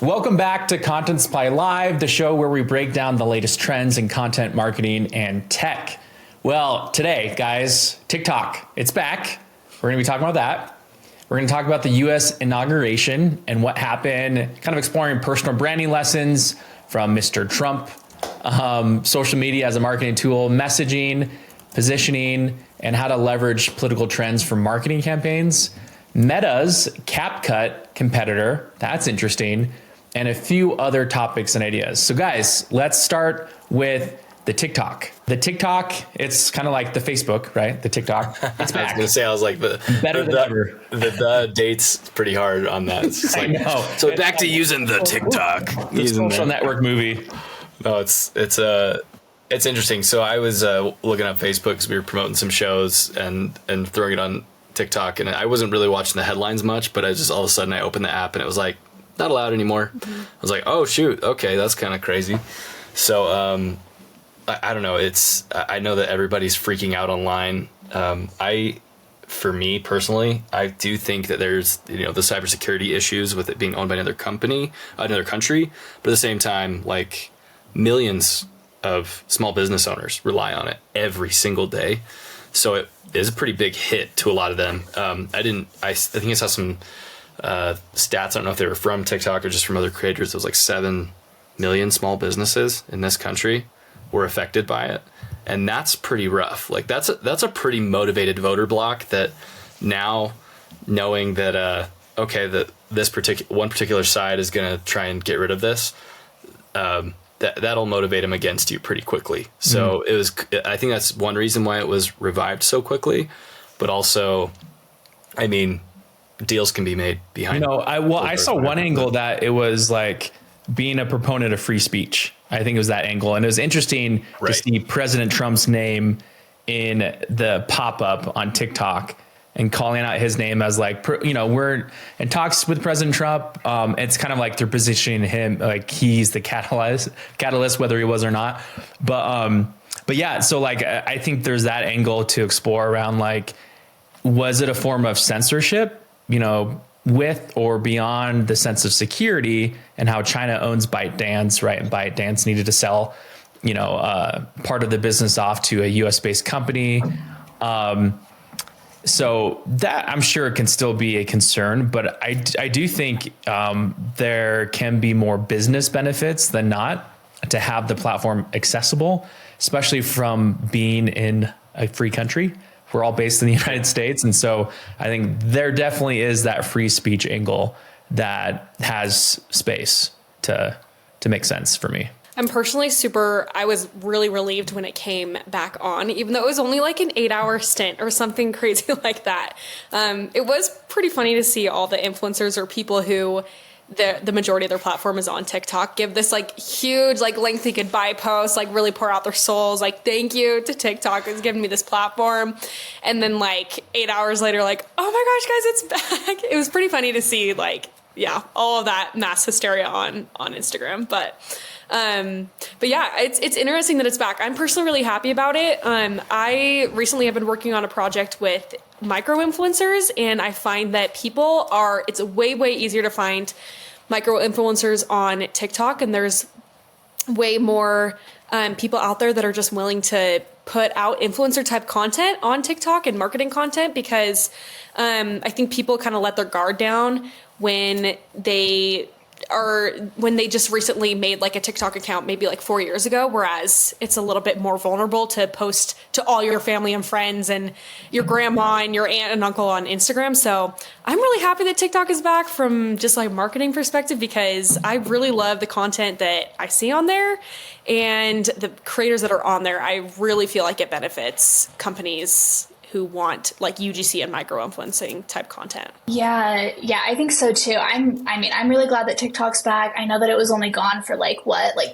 Welcome back to Content Supply Live, the show where we break down the latest trends in content marketing and tech. Well, today, guys, TikTok, it's back. We're going to be talking about that. We're going to talk about the US inauguration and what happened, kind of exploring personal branding lessons from Mr. Trump, social media as a marketing tool, messaging, positioning, and how to leverage political trends for marketing campaigns. Meta's CapCut competitor, that's interesting, and a few other topics and ideas. So guys, let's start with the TikTok. The TikTok, it's kind of like the Facebook, right? The TikTok, it's back. I was going to say, I was like, better than ever. The date's pretty hard on that. It's just like, so back to using the TikTok. The social network movie. No, it's interesting. So I was looking up Facebook because we were promoting some shows and throwing it on TikTok, and I wasn't really watching the headlines much, but I just all of a sudden I opened the app and it was like, not allowed anymore. Mm-hmm. I was like, oh shoot, okay, that's kind of crazy. So I don't know. I know that everybody's freaking out online. For me personally, I do think that there's the cybersecurity issues with it being owned by another country, but at the same time, like millions of small business owners rely on it every single day. So it is a pretty big hit to a lot of them. I think I saw some stats. I don't know if they were from TikTok or just from other creators. It was like 7 million small businesses in this country were affected by it. And that's pretty rough. Like that's a pretty motivated voter block that now knowing that, this particular side is going to try and get rid of this, that'll motivate them against you pretty quickly. So I think that's one reason why it was revived so quickly, but also, I mean, deals can be made behind. I saw one angle that it was like being a proponent of free speech. I think it was that angle. And it was interesting to see President Trump's name in the pop-up on TikTok and calling out his name as like, we're in talks with President Trump. It's kind of like they're positioning him like he's the catalyst, whether he was or not. But yeah, so like, I think there's that angle to explore around like, was it a form of censorship, with or beyond the sense of security and how China owns ByteDance, right? And ByteDance needed to sell, part of the business off to a US based company. So that I'm sure can still be a concern, but I do think there can be more business benefits than not to have the platform accessible, especially from being in a free country. We're all based in the United States. And so I think there definitely is that free speech angle that has space to make sense for me. I'm personally I was really relieved when it came back on, even though it was only like an 8-hour stint or something crazy like that. It was pretty funny to see all the influencers or people who the majority of their platform is on TikTok give this like huge, like lengthy goodbye post, like really pour out their souls. Like, thank you to TikTok who's given me this platform. And then like 8 hours later, like, oh my gosh, guys, it's back. It was pretty funny to see like, yeah, all of that mass hysteria on Instagram. But yeah, it's interesting that it's back. I'm personally really happy about it. I recently have been working on a project with micro influencers, and I find that it's way easier to find micro influencers on TikTok, and there's way more people out there that are just willing to put out influencer type content on TikTok and marketing content, because I think people kind of let their guard down when they just recently made like a TikTok account maybe like 4 years ago, whereas it's a little bit more vulnerable to post to all your family and friends and your grandma and your aunt and uncle on Instagram. So I'm really happy that TikTok is back from just like marketing perspective, because I really love the content that I see on there and the creators that are on there. I really feel like it benefits companies who want like UGC and micro influencing type content. Yeah, I think so too. I'm really glad that TikTok's back. I know that it was only gone for like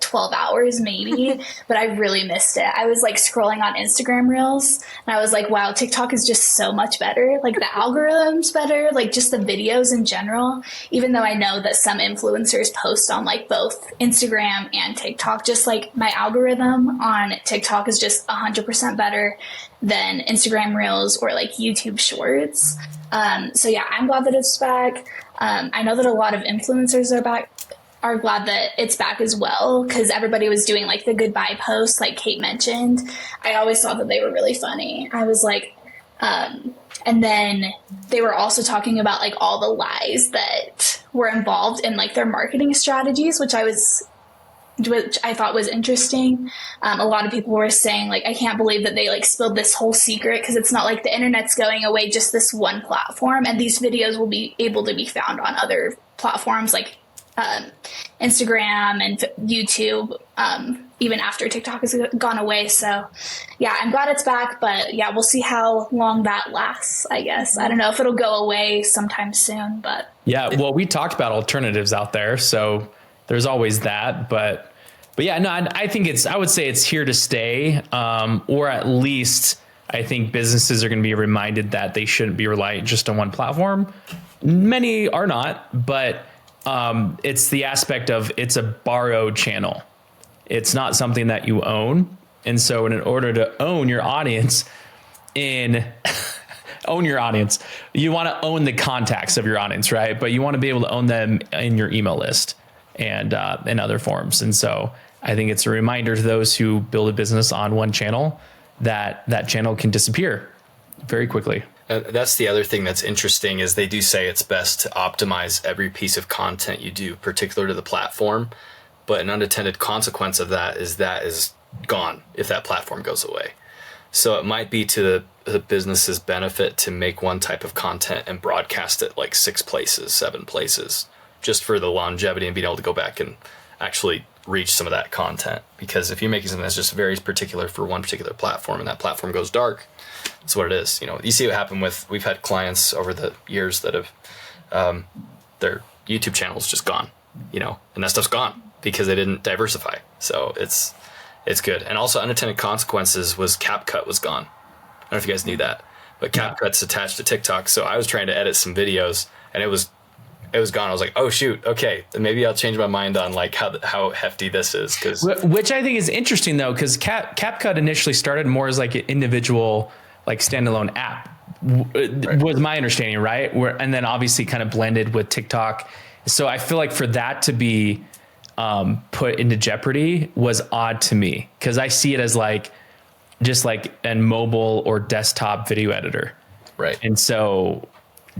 12 hours maybe, but I really missed it. I was like scrolling on Instagram Reels and I was like, wow, TikTok is just so much better. Like the algorithm's better, like just the videos in general, even though I know that some influencers post on like both Instagram and TikTok, just like my algorithm on TikTok is just 100% better than Instagram Reels or like YouTube Shorts. So yeah, I'm glad that it's back. I know that a lot of influencers are back are glad that it's back as well, because everybody was doing like the goodbye posts, like Kate mentioned. I always thought that they were really funny. I was like, and then they were also talking about like all the lies that were involved in like their marketing strategies, which I thought was interesting. A lot of people were saying like, I can't believe that they like spilled this whole secret, because it's not like the internet's going away, just this one platform, and these videos will be able to be found on other platforms like Instagram and YouTube, even after TikTok has gone away. So yeah, I'm glad it's back, but yeah, we'll see how long that lasts, I guess. I don't know if it'll go away sometime soon, but yeah, well, we talked about alternatives out there, so there's always that, but yeah, no, I would say it's here to stay, or at least I think businesses are going to be reminded that they shouldn't be reliant just on one platform. Many are not, but it's the aspect of it's a borrowed channel. It's not something that you own. And so in order to own your audience you want to own the contacts of your audience, right? But you want to be able to own them in your email list and in other forms. And so I think it's a reminder to those who build a business on one channel that that channel can disappear very quickly. That's the other thing that's interesting is they do say it's best to optimize every piece of content you do, particular to the platform. But an unintended consequence of that is gone if that platform goes away. So it might be to the business's benefit to make one type of content and broadcast it like 6 places, 7 places, just for the longevity and being able to go back and actually reach some of that content. Because if you're making something that's just very particular for one particular platform and that platform goes dark, that's what it is. You know, you see what happened we've had clients over the years that have their YouTube channel's just gone, you know, and that stuff's gone because they didn't diversify. So it's good. And also unintended consequences was CapCut was gone. I don't know if you guys knew that, but CapCut's attached to TikTok. So I was trying to edit some videos and it was gone. I was like, oh shoot, okay, then maybe I'll change my mind on like how hefty this is. Which I think is interesting though, because CapCut initially started more as like an individual, like standalone app, was my understanding, right? And then obviously kind of blended with TikTok. So I feel like for that to be put into jeopardy was odd to me, because I see it as like just like a mobile or desktop video editor, right? And so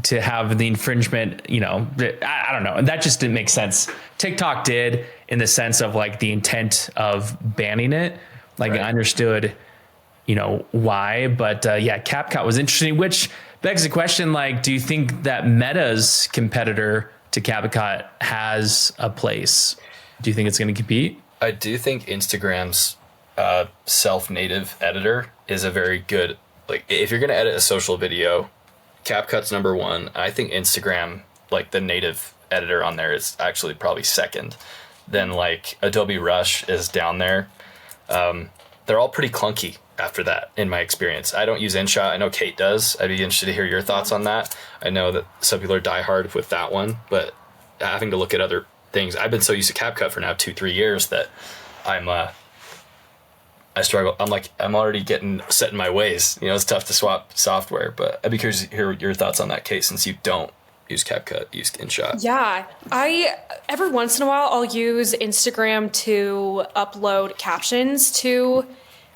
to have the infringement, you know, I don't know, and that just didn't make sense. TikTok did, in the sense of like the intent of banning it, like right. I understood, you know, why, but yeah, CapCut was interesting, which begs the question, like, do you think that Meta's competitor to CapCut has a place? Do you think it's going to compete? I do think Instagram's self-native editor is a very good, like, if you're going to edit a social video, CapCut's number one. I think Instagram, like the native editor on there, is actually probably second. Then like Adobe Rush is down there. They're all pretty clunky after that, in my experience. I don't use InShot. I know Kate does. I'd be interested to hear your thoughts on that. I know that some people are diehard with that one, but having to look at other things. I've been so used to CapCut for now 2-3 years that I struggle. I'm already getting set in my ways. You know, it's tough to swap software, but I'd be curious to hear your thoughts on that, Kate, since you don't use CapCut, use InShot. Yeah, every once in a while I'll use Instagram to upload captions to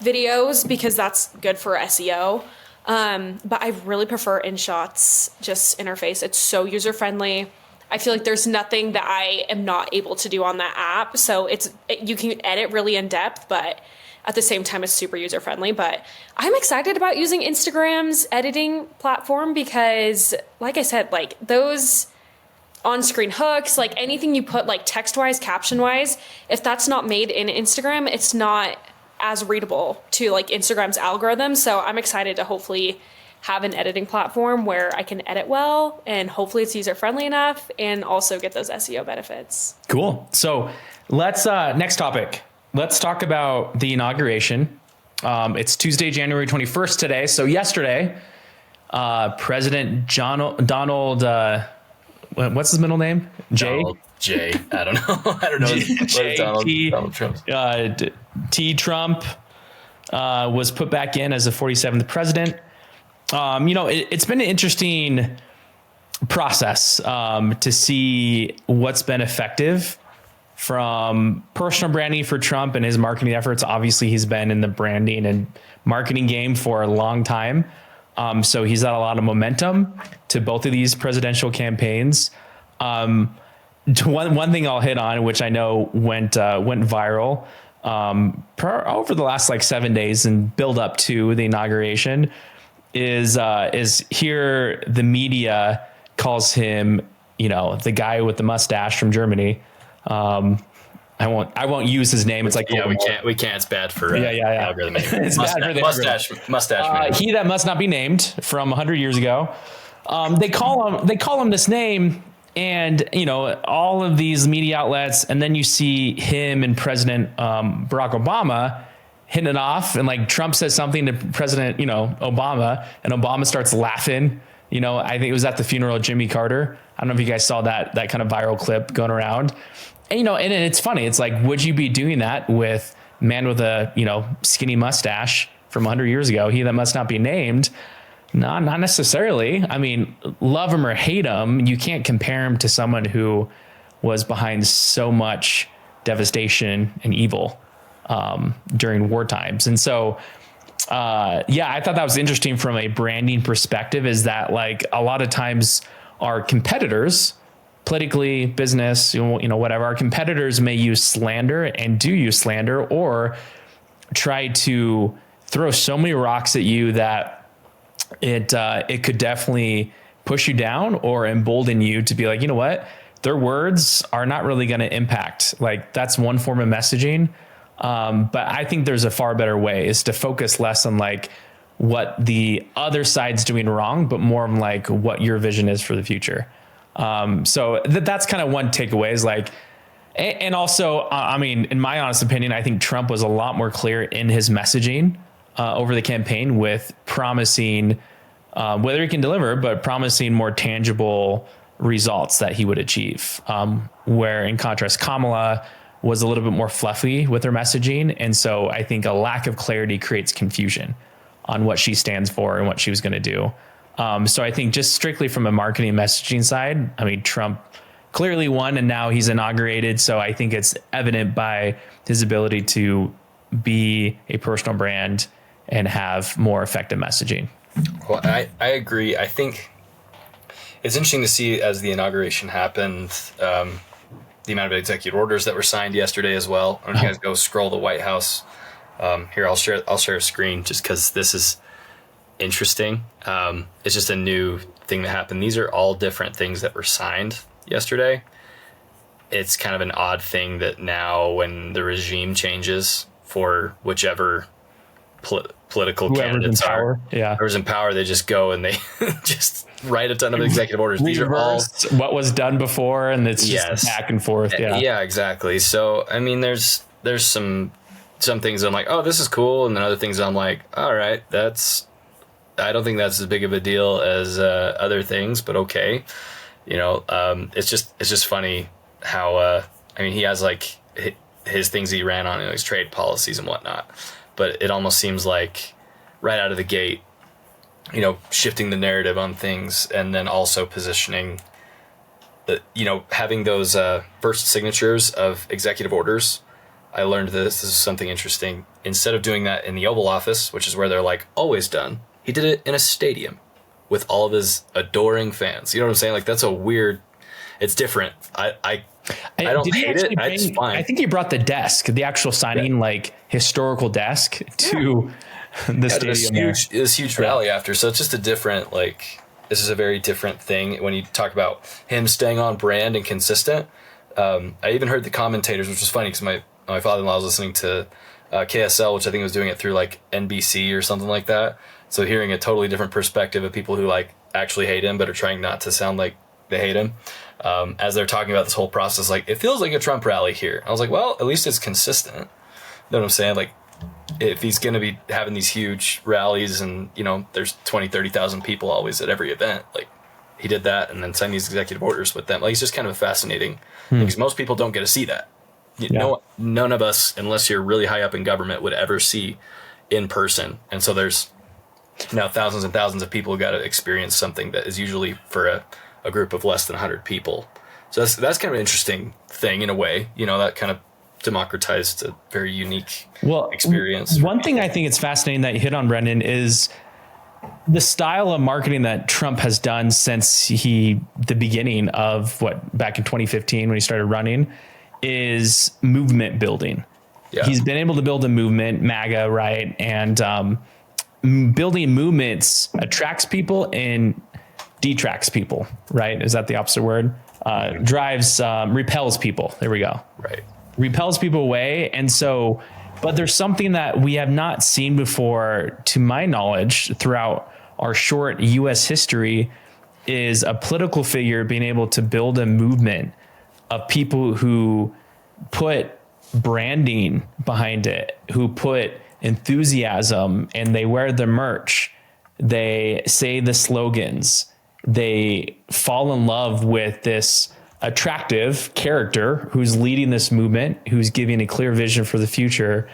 videos because that's good for SEO. But I really prefer InShot's just interface. It's so user friendly. I feel like there's nothing that I am not able to do on that app. So you can edit really in depth, but at the same time, it's super user friendly. But I'm excited about using Instagram's editing platform because, like I said, like those on-screen hooks, like anything you put like text-wise, caption-wise, if that's not made in Instagram, it's not as readable to like Instagram's algorithm. So I'm excited to hopefully have an editing platform where I can edit well, and hopefully it's user friendly enough and also get those SEO benefits. Cool. So let's next topic. Let's talk about the inauguration. It's Tuesday, January 21st today. So yesterday, President Donald, what's his middle name? Jay? Donald J. I don't know. I don't know. Donald Trump. T. Trump was put back in as the 47th president. You know, it's been an interesting process to see what's been effective from personal branding for Trump and his marketing efforts. Obviously, he's been in the branding and marketing game for a long time. So he's had a lot of momentum to both of these presidential campaigns. One thing I'll hit on, which I know went viral over the last like 7 days and build up to the inauguration, is here the media calls him, the guy with the mustache from Germany. I won't use his name. It's like, we can't. It's bad for algorithm. It's bad for the mustache man. He that must not be named from 100 years ago. They call him this name, and all of these media outlets, and then you see him and President Barack Obama hitting it off, and like Trump says something to President Obama, and Obama starts laughing. I think it was at the funeral of Jimmy Carter. I don't know if you guys saw that kind of viral clip going around. And, and it's funny. It's like, would you be doing that with a man with a, skinny mustache from 100 years ago? He that must not be named. No, not necessarily. I mean, love him or hate him, you can't compare him to someone who was behind so much devastation and evil during war times. And so, I thought that was interesting from a branding perspective, is that like a lot of times our competitors, politically, business, whatever, our competitors may use slander and do use slander, or try to throw so many rocks at you that it could definitely push you down or embolden you to be like, you know what, their words are not really going to impact. Like, that's one form of messaging. But I think there's a far better way, is to focus less on like what the other side's doing wrong, but more on like what your vision is for the future. So that's kind of one takeaway, is like, and also, I mean, in my honest opinion, I think Trump was a lot more clear in his messaging over the campaign, with promising, whether he can deliver, but promising more tangible results that he would achieve. Where in contrast, Kamala was a little bit more fluffy with her messaging. And so I think a lack of clarity creates confusion on what she stands for and what she was going to do. So I think just strictly from a marketing messaging side, I mean, Trump clearly won, and now he's inaugurated. So I think it's evident by his ability to be a personal brand and have more effective messaging. Well, I agree. I think it's interesting to see as the inauguration happened, the amount of executive orders that were signed yesterday as well. I don't know if you guys go scroll the White House. Here, I'll share a screen just because this is interesting. It's just a new thing that happened. These are all different things that were signed yesterday. It's kind of an odd thing that now, when the regime changes for whichever political candidates are, whoever's in power, they just go and they just write a ton of executive orders. These are all what was done before, and it's just back and forth. Yeah, exactly. So I mean, there's some things I'm like, oh, this is cool, and then other things I'm like, all right, I don't think that's as big of a deal as other things, but okay. It's just funny how I mean, he has like his things he ran on, his trade policies and whatnot, but it almost seems like right out of the gate, shifting the narrative on things, and then also positioning, having those first signatures of executive orders. I learned this is something interesting. Instead of doing that in the Oval Office, which is where they're like always done, he did it in a stadium with all of his adoring fans. You know what I'm saying? Like, that's a weird, it's different. I don't hate it. It's fine. I think he brought the desk, the actual signing, like historical desk to the stadium. This huge rally after. So it's just a different, this is a very different thing when you talk about him staying on brand and consistent. I even heard the commentators, which was funny because my father-in-law was listening to KSL, which I think was doing it through like NBC or something like that. So hearing a totally different perspective of people who like actually hate him but are trying not to sound like they hate him, as they're talking about this whole process, like, it feels like a Trump rally here. I was like, well, at least it's consistent. You know what I'm saying? Like, if he's going to be having these huge rallies and, there's 20, 30,000 people always at every event, like, he did that and then signed these executive orders with them. Like, it's just kind of fascinating because most people don't get to see that. None of us, unless you're really high up in government, would ever see in person. And so there's now thousands and thousands of people who got to experience something that is usually for a group of less than 100 people. So that's kind of an interesting thing in a way, that kind of democratized a very unique experience. One thing I think it's fascinating that you hit on, Brendan, is the style of marketing that Trump has done since the beginning of back in 2015 when he started running is movement building. Yeah. He's been able to build a movement, MAGA, right? And building movements attracts people and detracts people, right? Is that the opposite word? Repels people. There we go. Right. Repels people away. And so, but there's something that we have not seen before, to my knowledge, throughout our short US history, is a political figure being able to build a movement of people who put branding behind it, who put enthusiasm, and they wear the merch, they say the slogans, they fall in love with this attractive character who's leading this movement, who's giving a clear vision for the future.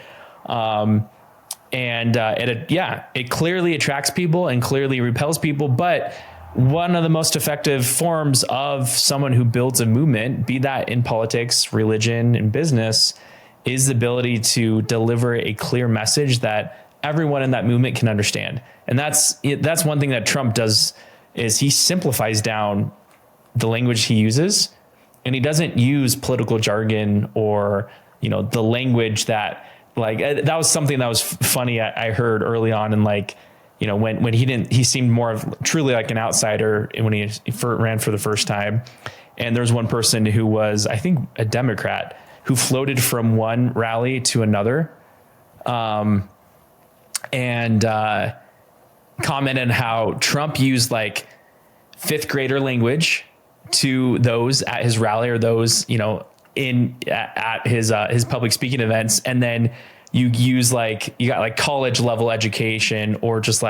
It clearly attracts people and clearly repels people. But one of the most effective forms of someone who builds a movement, be that in politics, religion, and business, is the ability to deliver a clear message that everyone in that movement can understand. And that's one thing that Trump does, is he simplifies down the language he uses, and he doesn't use political jargon or, the language that, like, that was something that was funny. I heard early on, and when he seemed more of truly like an outsider when he ran for the first time. And there's one person who was, I think, a Democrat who floated from one rally to another, and commented how Trump used like fifth grader language to those at his rally, or those, at his public speaking events. And then you got like college level education, or just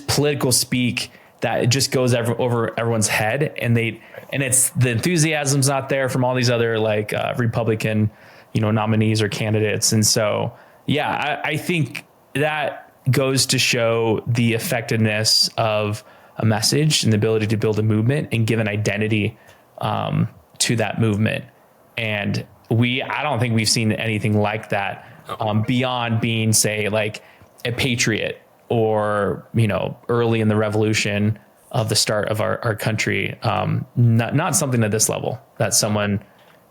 political speak that just goes over everyone's head. And it's the enthusiasm's not there from all these other Republican, nominees or candidates. And so, I think that goes to show the effectiveness of a message and the ability to build a movement and give an identity to that movement. And I don't think we've seen anything like that beyond being, say, like a patriot, or, early in the revolution of the start of our country. Not something at this level that someone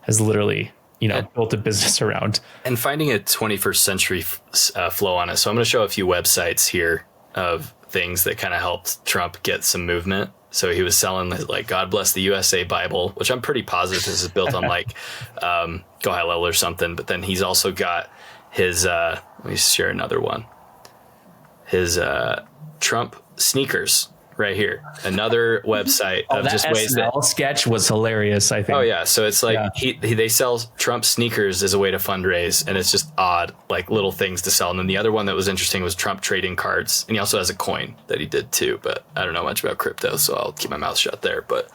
has literally, built a business around. And finding a 21st century flow on it. So I'm going to show a few websites here of things that kind of helped Trump get some movement. So he was selling like God Bless the USA Bible, which I'm pretty positive this is built on Go High Level or something. But then he's also got his, let me share another one. His Trump sneakers right here. Another website of that just SNL ways that sketch was hilarious, I think. Oh yeah. So it's like they sell Trump sneakers as a way to fundraise, and it's just odd, like little things to sell. And then the other one that was interesting was Trump trading cards. And he also has a coin that he did too, but I don't know much about crypto, so I'll keep my mouth shut there. But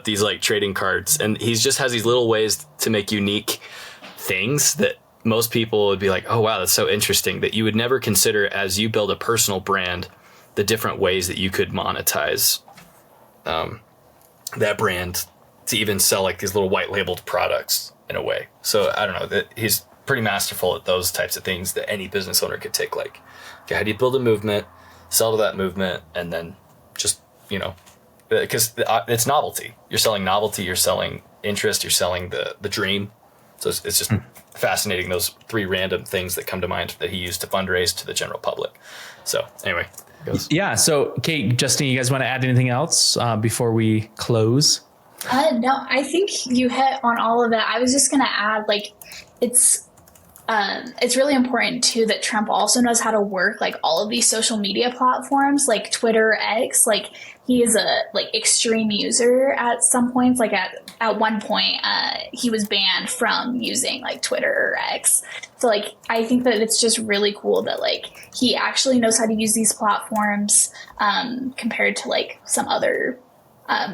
these like trading cards, and he just has these little ways to make unique things that most people would be like, oh wow, that's so interesting, that you would never consider as you build a personal brand, the different ways that you could monetize that brand to even sell like these little white labeled products in a way. So I don't know, that he's pretty masterful at those types of things that any business owner could take. Like, okay, how do you build a movement, sell to that movement, and then just, because it's novelty. You're selling novelty, you're selling interest, you're selling the dream. So it's just fascinating, those three random things that come to mind that he used to fundraise to the general public. So anyway. Yeah. So Kate, Justin, you guys want to add anything else before we close? No, I think you hit on all of it. I was just going to add, it's really important too that Trump also knows how to work like all of these social media platforms, like Twitter, X. Like he is a extreme user at some points. Like at one point, he was banned from using like Twitter or X. So I think that it's just really cool that he actually knows how to use these platforms compared to some other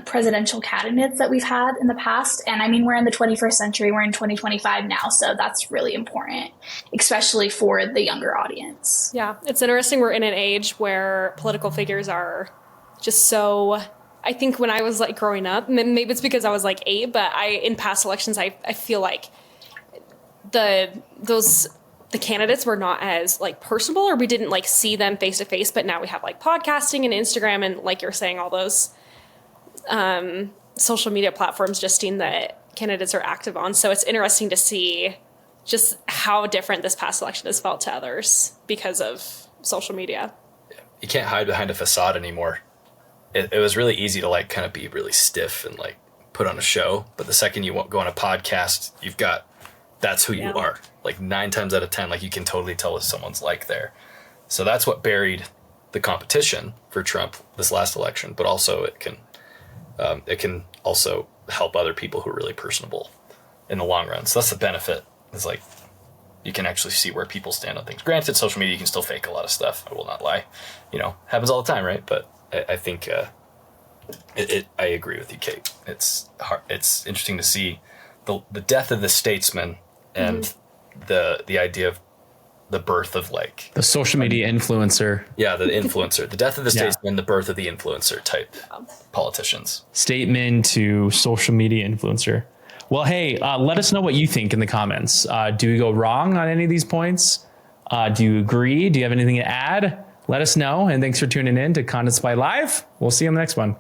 presidential candidates that we've had in the past. And I mean, we're in the 21st century, we're in 2025 now. So that's really important, especially for the younger audience. Yeah. It's interesting. We're in an age where political figures are just so I think when I was like growing up, maybe it's because I was like 8, but in past elections, I feel like the candidates were not as like personable, or we didn't like see them face to face. But now we have like podcasting and Instagram and, like you're saying, all those social media platforms Justine that candidates are active on. So it's interesting to see just how different this past election has felt to others because of social media. You can't hide behind a facade anymore. It was really easy to like kind of be really stiff and like put on a show. But the second you go on a podcast, that's who you are. Like 9 times out of 10, like you can totally tell what someone's like there. So that's what buried the competition for Trump this last election. But also it can also help other people who are really personable in the long run. So that's the benefit. It's like you can actually see where people stand on things. Granted, social media, you can still fake a lot of stuff. I will not lie. Happens all the time, right? But I think I agree with you, Kate. It's hard. It's interesting to see the death of the statesman and the idea of the birth of like the social media influencer. Yeah, the influencer. The death of the statesman, the birth of the influencer type politicians. Statement to social media influencer. Well, hey, let us know what you think in the comments. Do we go wrong on any of these points? Do you agree? Do you have anything to add? Let us know. And thanks for tuning in to Content Supply Live. We'll see you on the next one.